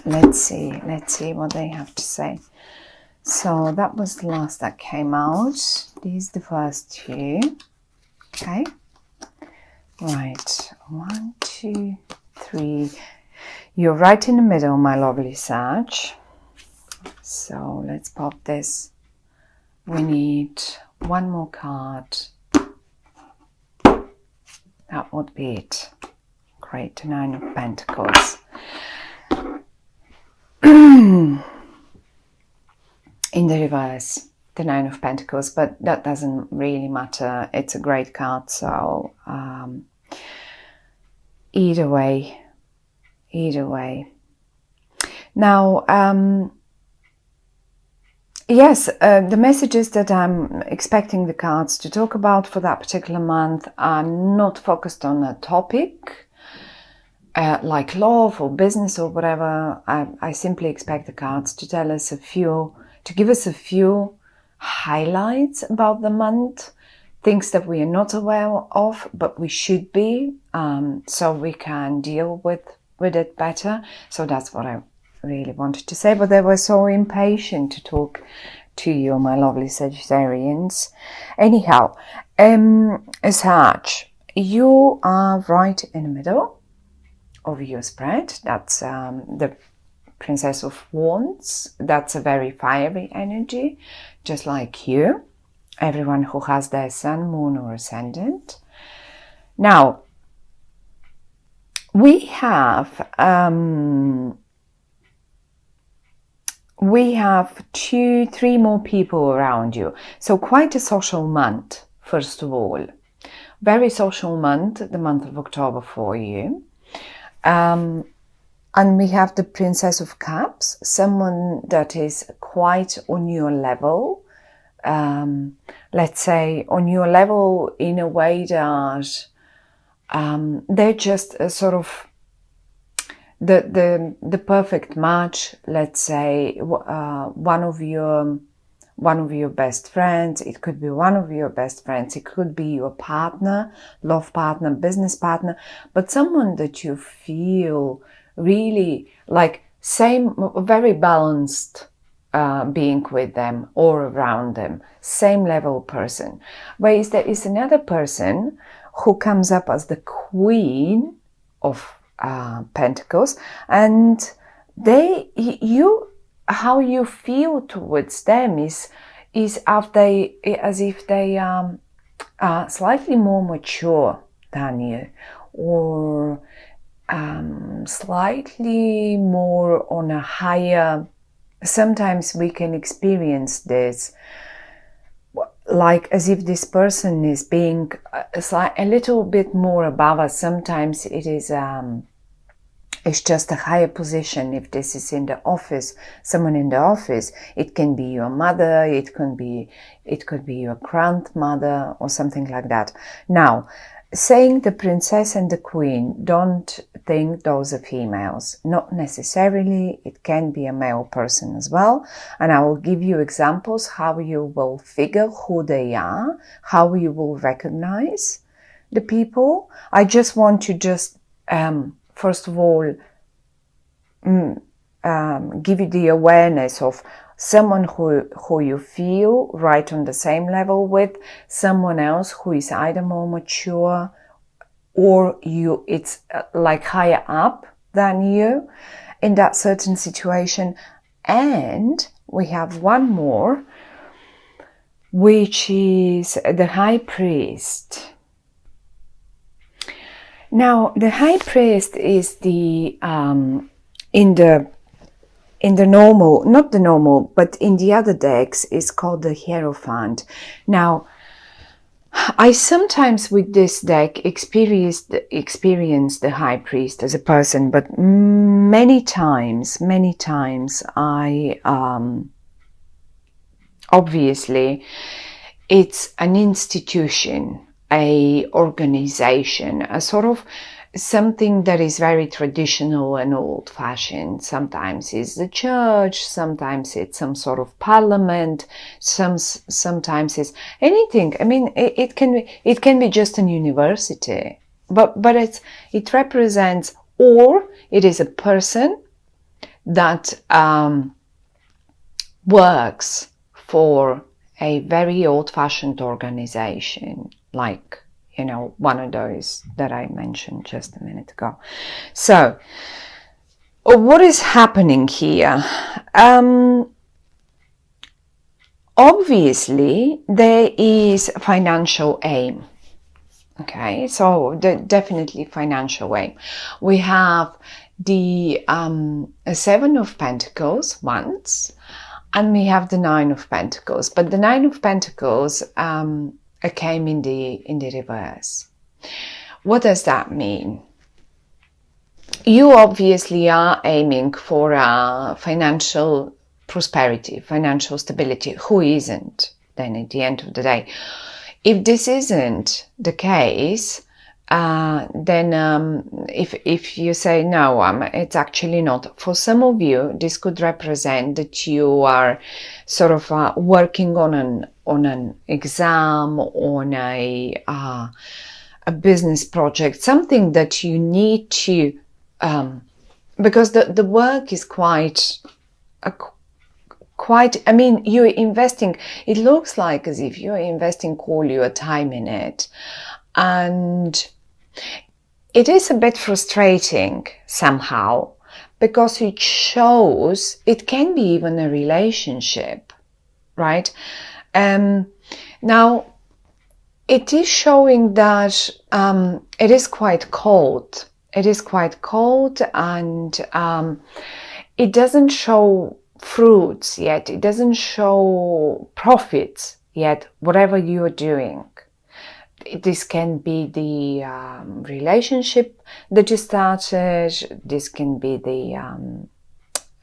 Let's see what they have to say. So that was the last that came out. These the first two. Okay. Right. 1, 2, 3. You're right in the middle, my lovely Sag. So let's pop this. We need one more card. That would be it. Great. The 9 of Pentacles. In the reverse, the 9 of Pentacles, but that doesn't really matter. It's a great card, so either way. Now, yes, the messages that I'm expecting the cards to talk about for that particular month are not focused on a topic like love or business or whatever. I simply expect the cards to tell us to give us a few highlights about the month, things that we are not aware of, but we should be, so we can deal with it better. So that's what I really wanted to say, but they were so impatient to talk to you, my lovely Sagittarians. Anyhow, Sag, you are right in the middle of your spread. That's the Princess of Wands. That's a very fiery energy, just like you. Everyone who has their sun, moon or ascendant. Now, we have 2, 3 more people around you. So quite a social month, first of all. Very social month, the month of October for you. And we have the Princess of Cups, someone that is quite on your level. Let's say on your level in a way that they're just a sort of the perfect match. Let's say one of your best friends. It could be one of your best friends. It could be your partner, love partner, business partner, but someone that you feel really like very balanced being with them or around them, same level person. Whereas there is another person who comes up as the Queen of Pentacles, and how you feel towards them is as if they are slightly more mature than you, or slightly more on a higher. Sometimes we can experience this like as if this person is being a little bit more above us. Sometimes it is it's just a higher position. If this is in the office, someone in the office, it can be your mother, it could be your grandmother or something like that. Now, saying the princess and the queen, don't think those are females. Not necessarily. It can be a male person as well. And I will give you examples how you will figure who they are, how you will recognize the people. I just want to first of all, give you the awareness of someone who you feel right on the same level with, someone else who is either more mature or it's like higher up than you in that certain situation. And we have one more, which is the High Priest. Now, the High Priest is the in the normal, not the normal, but in the other decks is called the Hierophant. Now, I sometimes with this deck experience the High Priest as a person, but many times I obviously it's an institution, a organization, a sort of something that is very traditional and old-fashioned. Sometimes it's the church, sometimes it's some sort of parliament, sometimes it's anything. I mean, it can be just an university, but it represents, or it is a person that works for a very old-fashioned organization, like, you know, one of those that I mentioned just a minute ago. So what is happening here? Obviously there is financial aim. Okay, so definitely financial aim. We have the Seven of Pentacles once, and we have the Nine of Pentacles, but the Nine of Pentacles came in the reverse. What does that mean? You obviously are aiming for financial prosperity, financial stability. Who isn't, then, at the end of the day? If this isn't the case, then if you say no, it's actually not. For some of you, this could represent that you are sort of working on an exam, on a business project, something that you need to, because the work is quite, I mean, you're investing, it looks like as if you're investing all your time in it. And it is a bit frustrating somehow, because it shows, it can be even a relationship, right? Now, it is showing that it is quite cold. It is quite cold, and it doesn't show fruits yet. It doesn't show profits yet, whatever you're doing. This can be the relationship that you started. This can be the,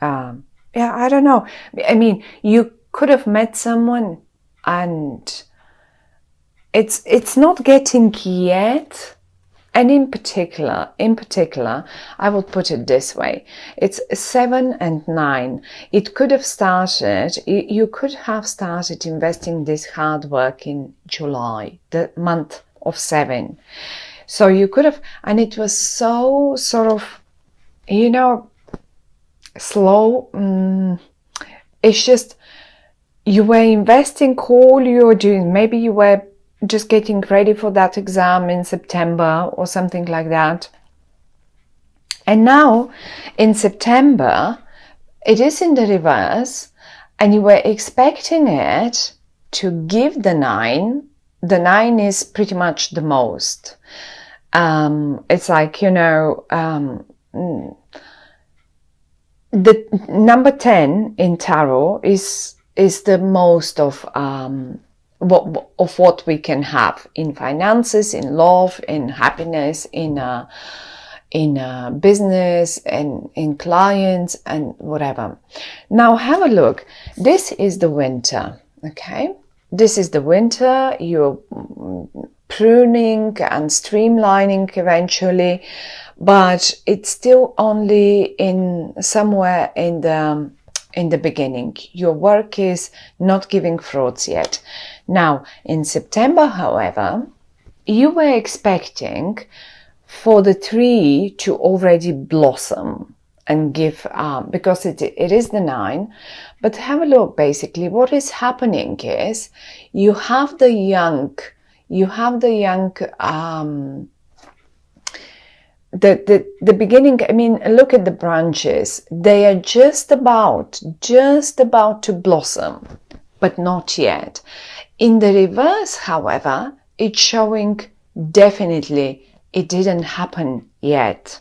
yeah, I don't know. I mean, you could have met someone and it's not getting yet. And in particular, I will put it this way. It's 7 and 9. It could have started, you could have started investing this hard work in July, the month of 7. So you could have, and it was so sort of, you know, slow. It's just, you were investing all you're doing. Maybe you were just getting ready for that exam in September or something like that. And now in September, it is in the reverse, and you were expecting it to give the 9. The 9 is pretty much the most. It's like, you know, the number 10 in tarot is the most of what we can have in finances, in love, in happiness, in business, and in clients, and whatever. Now have a look. This is the winter, okay? This is the winter. You're pruning and streamlining eventually, but it's still only in somewhere in the beginning. Your work is not giving fruits yet. Now, in September, however, you were expecting for the tree to already blossom and give, because it is the 9. But have a look, basically, what is happening is you have the young, the beginning. I mean, look at the branches. They are just about to blossom, but not yet. In the reverse, however, it's showing definitely it didn't happen yet.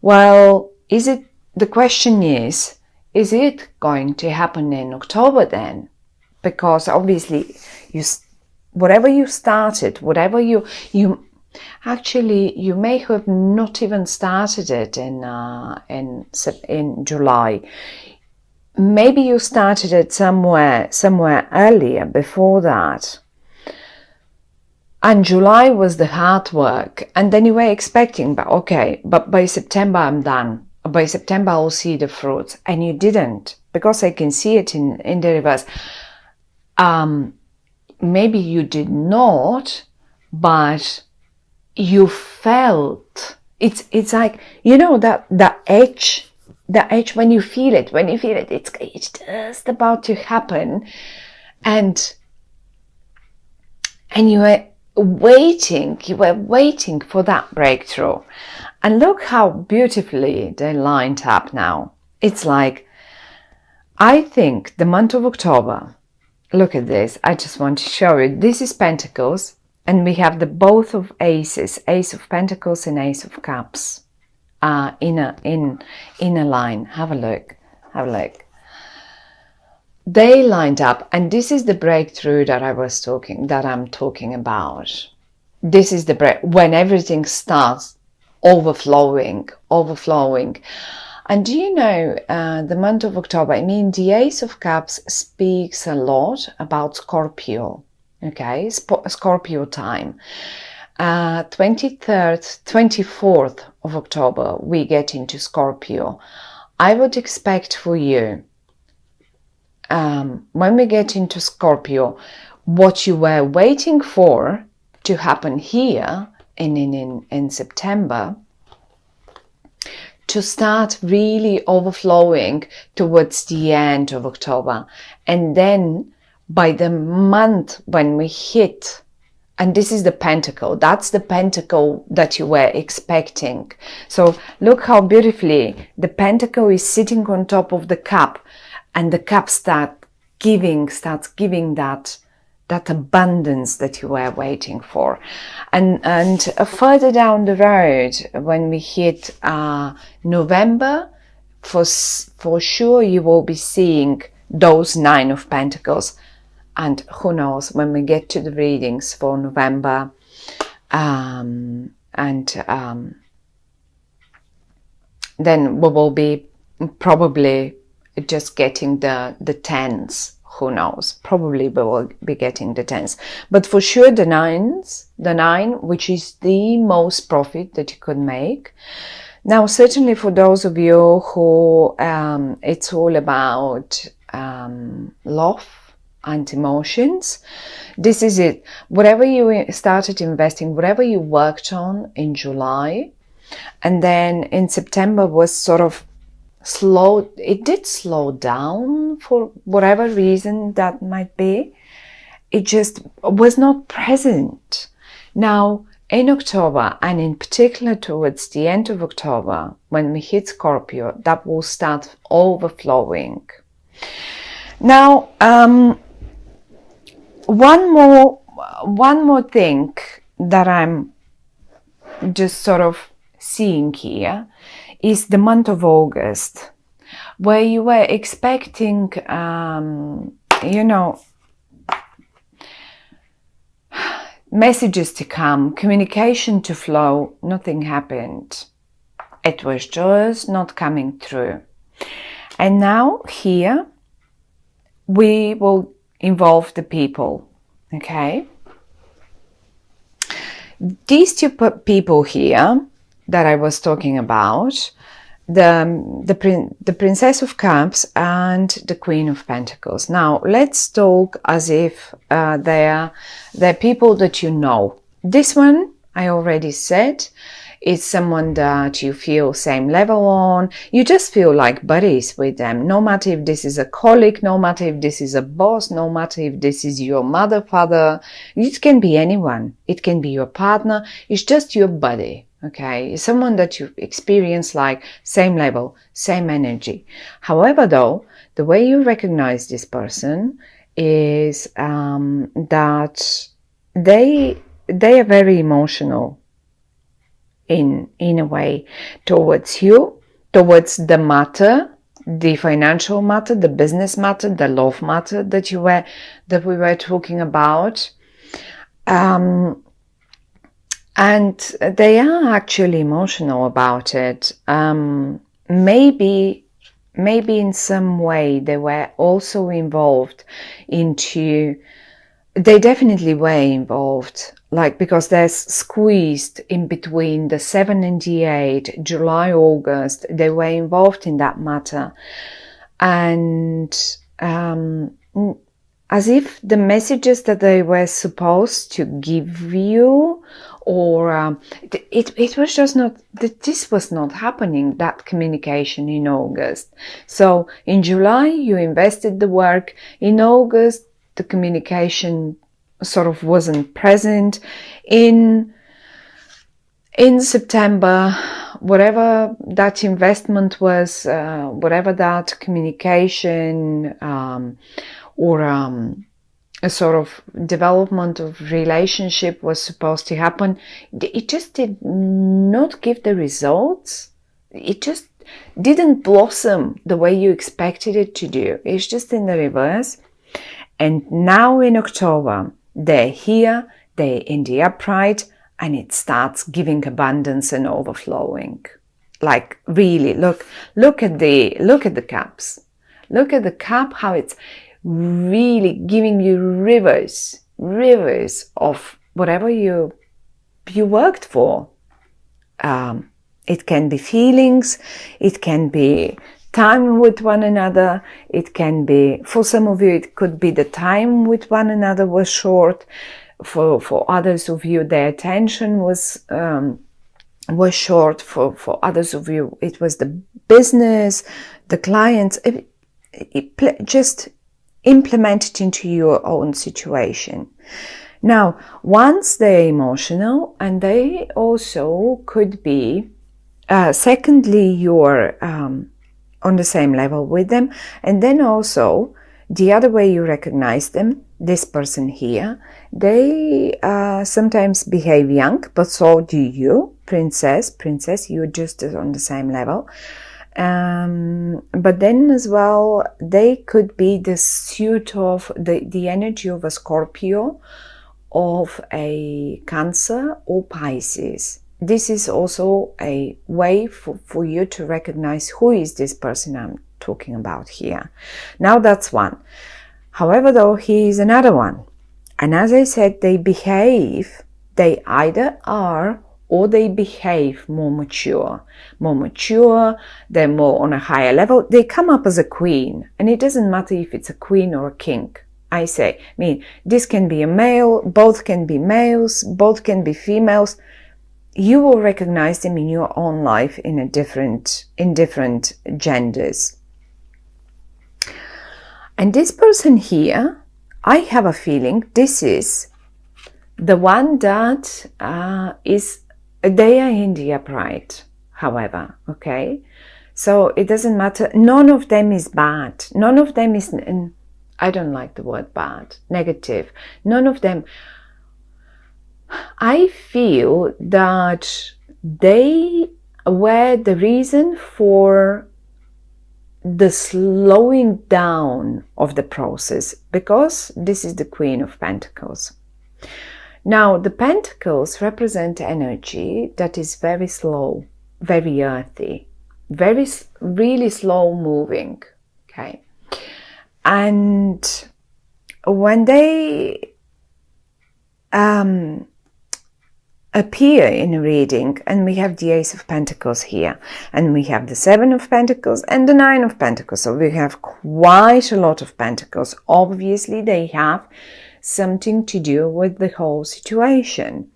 Well, the question is it going to happen in October then? Because obviously whatever you started, whatever you actually, you may have not even started it in July. Maybe you started it somewhere earlier before that. And July was the hard work. And then you were expecting, but by September I'm done. By September I'll see the fruits. And you didn't, because I can see it in the reverse. Maybe you did not, but you felt, it's like, you know, that edge the age when you feel it, it's just about to happen, and you were waiting for that breakthrough. And look how beautifully they lined up now. It's like, I think the month of October, look at this, I just want to show you, this is Pentacles, and we have the both of Aces, Ace of Pentacles and Ace of Cups in a line. Have a look, have a look. They lined up, and this is the breakthrough that I'm talking about. This is the when everything starts overflowing. And do you know, the month of October, I mean, the Ace of Cups speaks a lot about Scorpio, okay, Scorpio time. 23rd, 24th of October, we get into Scorpio. I would expect for you, when we get into Scorpio, what you were waiting for to happen here in September, to start really overflowing towards the end of October. And then by the month when we hit, and this is the Pentacle, that's the Pentacle that you were expecting. So look how beautifully the Pentacle is sitting on top of the cup, and the cup starts giving that abundance that you were waiting for. And further down the road, when we hit November, for sure you will be seeing those 9 of Pentacles. And who knows, when we get to the readings for November, then we will be probably just getting the 10s. Who knows? Probably we will be getting the 10s. But for sure the 9s, the 9, which is the most profit that you could make. Now, certainly for those of you who it's all about love and emotions, this is it. Whatever you started investing, whatever you worked on in July, and then in September was sort of it did slow down for whatever reason that might be. It just was not present. Now, in October, and in particular towards the end of October, when we hit Scorpio, that will start overflowing. Now, one more thing that I'm just sort of seeing here is the month of August, where you were expecting, you know, messages to come, communication to flow. Nothing happened. It was just not coming through. And now here we will involve the people, okay? These two people here that I was talking about, the Princess of Cups and the Queen of Pentacles. Now, let's talk as if they're people that you know. This one, I already said, is someone that you feel same level on. You just feel like buddies with them. No matter if this is a colleague, no matter if this is a boss, no matter if this is your mother, father. It can be anyone. It can be your partner. It's just your buddy. Okay, it's someone that you experience like same level, same energy. However, though, the way you recognize this person is that they are very emotional in a way towards you, towards the matter, the financial matter, the business matter, the love matter that we were talking about. And they are actually emotional about it. Maybe in some way they were also involved they definitely were involved, like, because they're squeezed in between the 7 and the 8, July, August, they were involved in that matter. And as if the messages that they were supposed to give you, or it was just not, this was not happening, that communication in August. So in July you invested the work, in August the communication sort of wasn't present. In September, whatever that investment was, whatever that communication or a sort of development of relationship was supposed to happen, it just did not give the results. It just didn't blossom the way you expected it to do. It's just in the reverse. And now in October, they're here, they're in the upright, and it starts giving abundance and overflowing. Like really, look at the cups. Look at the cup, how it's really giving you rivers of whatever you worked for. It can be feelings, it can be time with one another, it can be, for some of you, it could be the time with one another was short. For others of you, their attention was short. For others of you, it was the business, the clients. Just implement it into your own situation. Now, once they're emotional, and they also could be, secondly, you're on the same level with them, and then also the other way you recognize them, this person here, they sometimes behave young, but so do you, princess, you're just on the same level. But then as well, they could be the suit of the energy of a Scorpio, of a Cancer or Pisces. This is also a way for you to recognize who is this person I'm talking about here. Now that's one. However, though, he is another one. And as I said, they either are or they behave more mature, they're more on a higher level. They come up as a queen, and it doesn't matter if it's a queen or a king. I mean, this can be a male, both can be males, both can be females. You will recognize them in your own life in different genders. And this person here, I have a feeling this is the one that they are in the upright, however, okay? So it doesn't matter. None of them is bad. None of them is, I don't like the word bad, negative. None of them. I feel that they were the reason for the slowing down of the process, because this is the Queen of Pentacles. Now, the Pentacles represent energy that is very slow, very earthy, really slow moving, okay? And when they appear in a reading, and we have the Ace of Pentacles here, and we have the Seven of Pentacles and the Nine of Pentacles, so we have quite a lot of Pentacles. Obviously, they have something to do with the whole situation.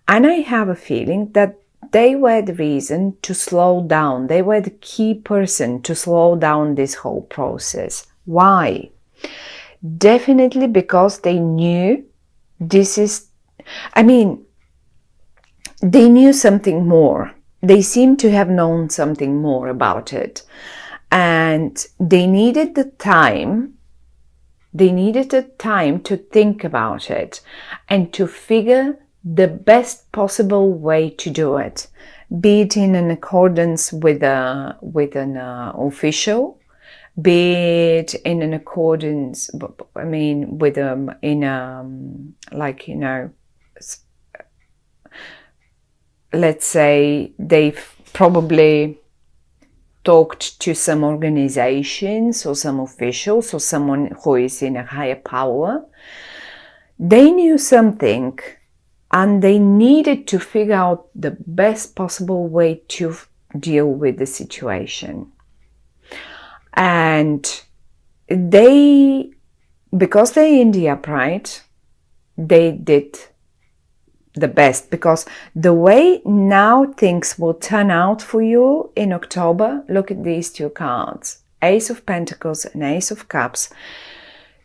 And I have a feeling that they were the reason to slow down. They were the key person to slow down this whole process. Why? Definitely because they knew this is, they knew something more. They seem to have known something more about it. And they needed the time. They needed the time to think about it and to figure the best possible way to do it. Be it in an accordance with an official, be it in an accordance, with like, you know, let's say they've probably talked to some organizations or some officials or someone who is in a higher power. They knew something and they needed to figure out the best possible way to deal with the situation. And they because they're in the upright, they did the best, because the way now things will turn out for you in October, look at these two cards, Ace of Pentacles and Ace of Cups.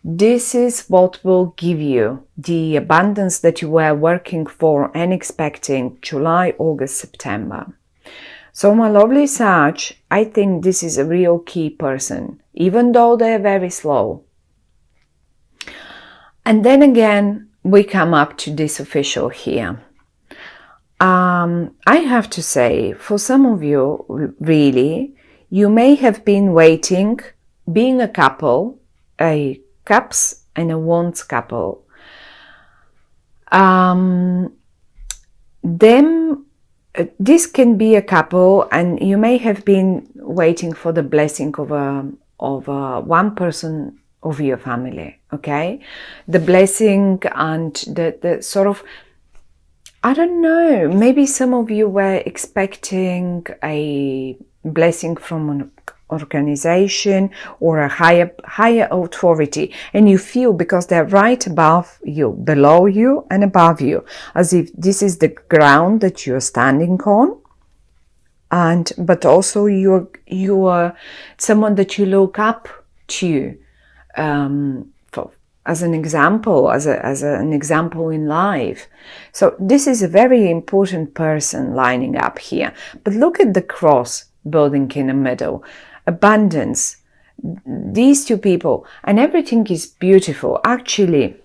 This is what will give you the abundance that you were working for and expecting July, August, September. So my lovely Sag, I think this is a real key person, even though they're very slow. And then again, we come up to this official here. I have to say, for some of you, really, you may have been waiting, being a couple, a Cups and a Wands couple. This can be a couple, and you may have been waiting for the blessing of one person of your family, okay? The blessing and the sort of, I don't know, maybe some of you were expecting a blessing from an organization or a higher authority, and you feel, because they're right above you, below you and above you, as if this is the ground that you're standing on, but also you are someone that you look up to, as an example, as an example in life. So this is a very important person lining up here. But look at the cross building in the middle. Abundance. These two people, and everything is beautiful. Actually,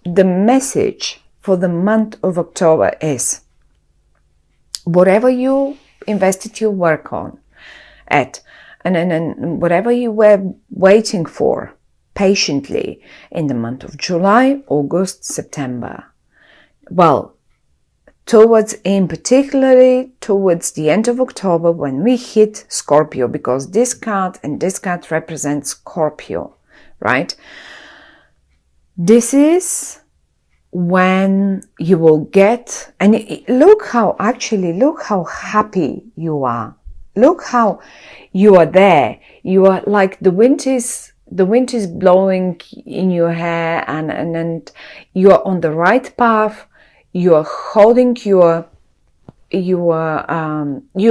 the message for the month of October is, whatever you invested your work on and whatever you were waiting for patiently in the month of July, August, September, well, particularly towards the end of October, when we hit Scorpio, because this card and this card represents Scorpio, right? This is when you will get, and look how happy you are. Look how you are there. You are like the wind is blowing in your hair, and you are on the right path. You are holding you are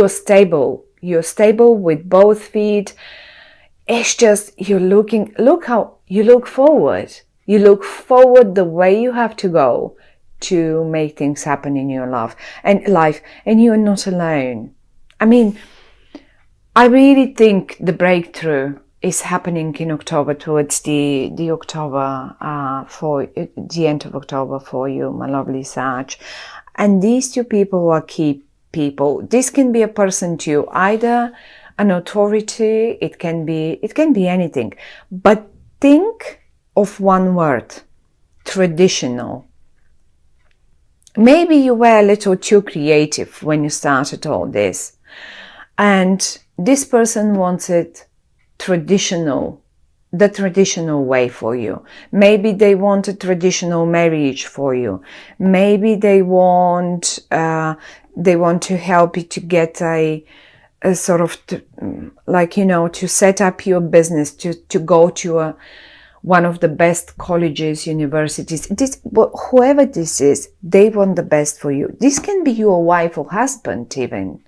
stable. You're stable with both feet. It's just, look how you look forward. You look forward the way you have to go to make things happen in your life, and you're not alone. I mean, I really think the breakthrough is happening in October, towards the October, for the end of October for you, my lovely Sag. And these two people are key people. This can be a person too, either an authority, it can be anything. But think of one word: traditional. Maybe you were a little too creative when you started all this, and this person wanted the traditional way for you. Maybe they want a traditional marriage for you. Maybe they want to help you to get a sort of, to set up your business, to go to one of the best colleges, universities. Whoever this is, they want the best for you. This can be your wife or husband even.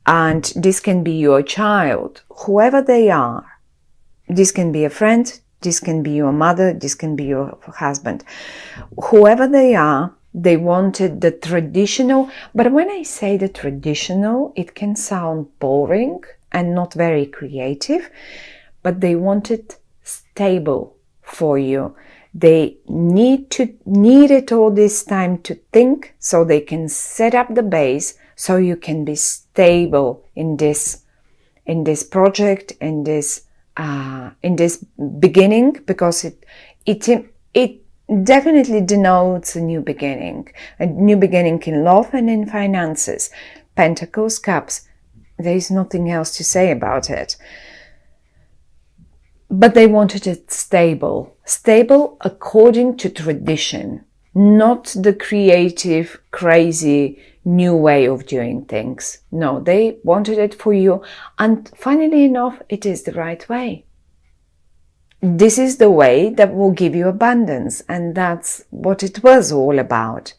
And this can be your child, whoever they are. This can be a friend, this can be your mother, this can be your husband. Whoever they are, they wanted the traditional. But when I say the traditional, it can sound boring and not very creative, but they wanted stable for you. They needed all this time to think, so they can set up the base, so you can be stable in this project, in this beginning, because it definitely denotes a new beginning in love and in finances. Pentacles, Cups. There is nothing else to say about it. But they wanted it stable according to tradition, not the creative, crazy, new way of doing things. No, they wanted it for you, and funnily enough, it is the right way. this is the way that will give you abundance, and that's what it was all about.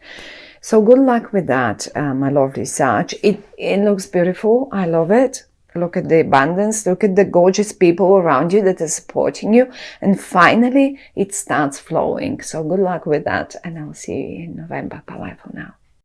So good luck with that, my lovely Sag. It looks beautiful. I love it. Look at the abundance. Look at the gorgeous people around you that are supporting you. And finally, it starts flowing. So good luck with that. And I'll see you in November. Bye-bye for now.